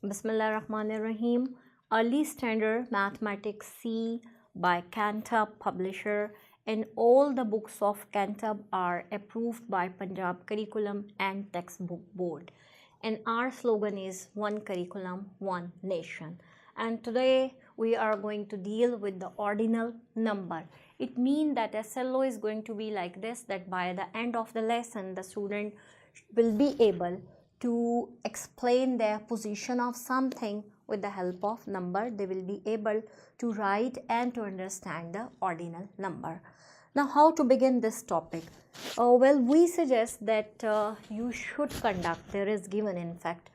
Bismillahirrahmanirrahim. Early Standard Mathematics C by Cantab publisher, and all the books of Cantab are approved by Punjab Curriculum and Textbook Board. And our slogan is One Curriculum, One Nation. And today we are going to deal with the ordinal number. It means that SLO is going to be like this, that by the end of the lesson the student will be able to explain their position of something with the help of number. They will be able to write and to understand the ordinal number. Now, how to begin this topic? Well, we suggest that you should conduct, there is given in fact,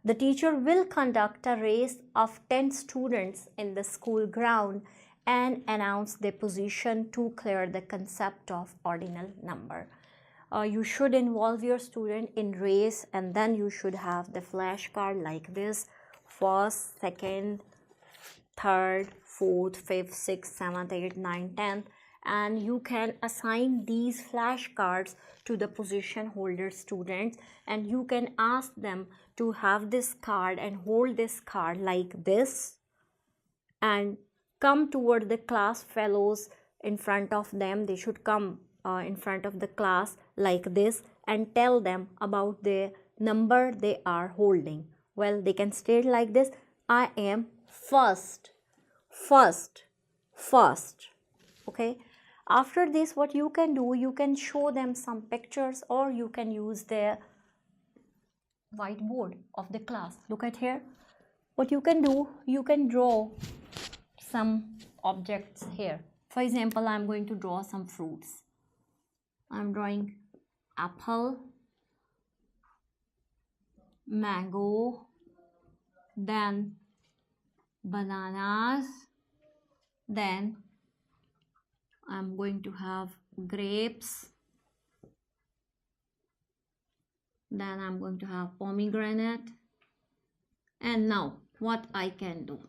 the teacher will conduct a race of 10 students in the school ground and announce their position to clear the concept of ordinal number. You should involve your student in race, and then you should have the flashcard like this: first, second, third, fourth, fifth, sixth, seventh, eighth, ninth, 10th, and you can assign these flashcards to the position holder students, and you can ask them to have this card and hold this card like this and come toward the class fellows in front of them. They should come in front of the class like this and tell them about the number they are holding. Well, they can state like this: I am first. Okay. After this, what you can do, you can show them some pictures, or you can use the whiteboard of the class. Look at here. What you can do, you can draw some objects here. For example, I'm going to draw some fruits. I'm drawing apple, mango, then bananas, then I'm going to have grapes, then I'm going to have pomegranate. And now what I can do,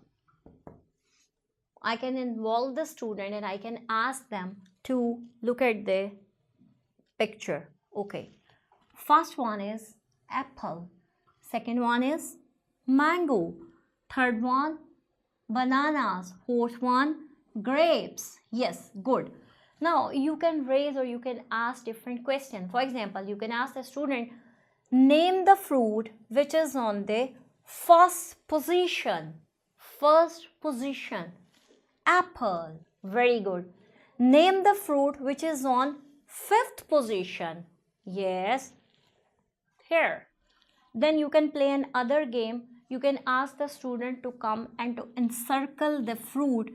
I can involve the student and I can ask them to look at the picture. Okay, first one is apple, second one is mango, third one bananas, fourth one grapes. Yes, good. Now you can raise or you can ask different questions. For example, you can ask the student, name the fruit which is on the first position. Apple. Very good. Name the fruit which is on fifth position. Yes, here. Then you can play another game. You can ask the student to come and to encircle the fruit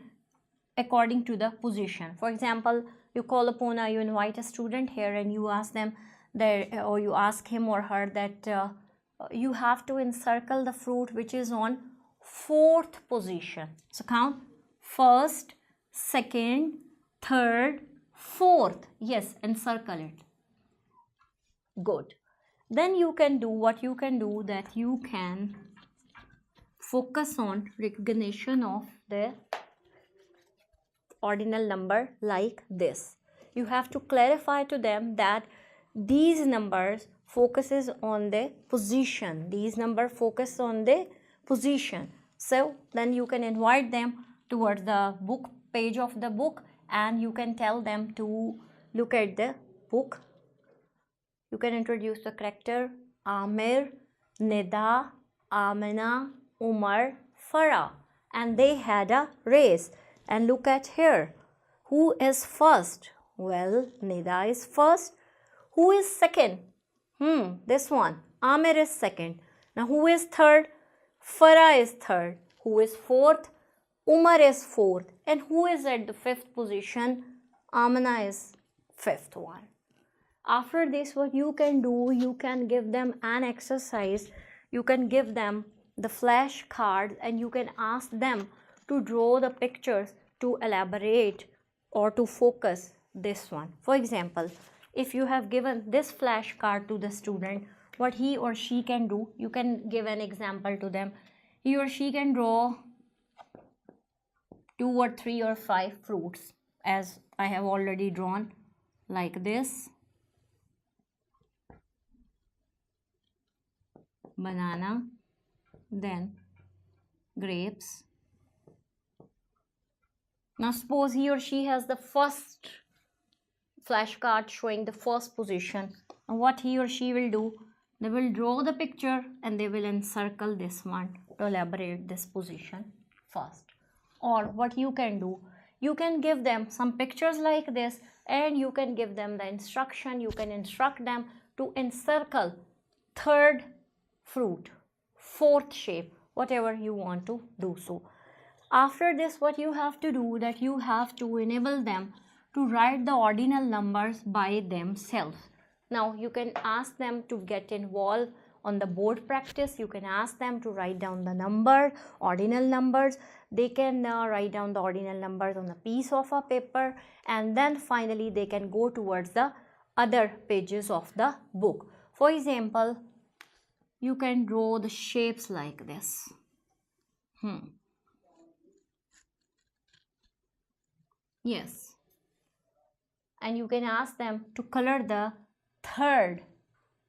according to the position. For example, you call upon you invite a student here and you ask them that, or you ask him or her that you have to encircle the fruit which is on fourth position. So count: first, second, third, fourth. Yes, encircle it. Good. Then you can do what you can do, that you can focus on recognition of the ordinal number like this. You have to clarify to them that these numbers focuses on the position. These number focus on the position. So then you can invite them towards the book page of the book and you can tell them to look at the book. You can introduce the character Amir, Nida, Amina, Umar, Farah, and they had a race. And look at here. Who is first? Well, Nida is first. Who is second? This one. Amir is second. Now who is third? Farah is third. Who is fourth? Umar is fourth. And who is at the fifth position? Amina is fifth one. After this, what you can do, you can give them an exercise. You can give them the flashcards and you can ask them to draw the pictures to elaborate or to focus this one. For example, if you have given this flashcard to the student, what he or she can do, you can give an example to them. He or she can draw 2 or 3 or 5 fruits, as I have already drawn, like this: banana, then grapes. Now suppose he or she has the first flashcard showing the first position. And what he or she will do, they will draw the picture and they will encircle this one to elaborate this position first. Or what you can do, you can give them some pictures like this and you can give them the instruction, you can instruct them to encircle third fruit, fourth shape, whatever you want to do so. After this, what you have to do, that you have to enable them to write the ordinal numbers by themselves. Now you can ask them to get involved on the board practice. You can ask them to write down the number, ordinal numbers. They can write down the ordinal numbers on a piece of a paper, and then finally they can go towards the other pages of the book. For example, you can draw the shapes like this. Yes. And you can ask them to color the third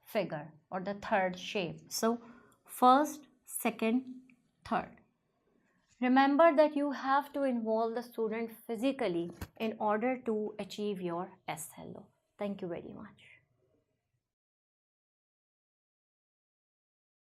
figure or the third shape. So, first, second, third. Remember that you have to involve the student physically in order to achieve your SLO. Thank you very much.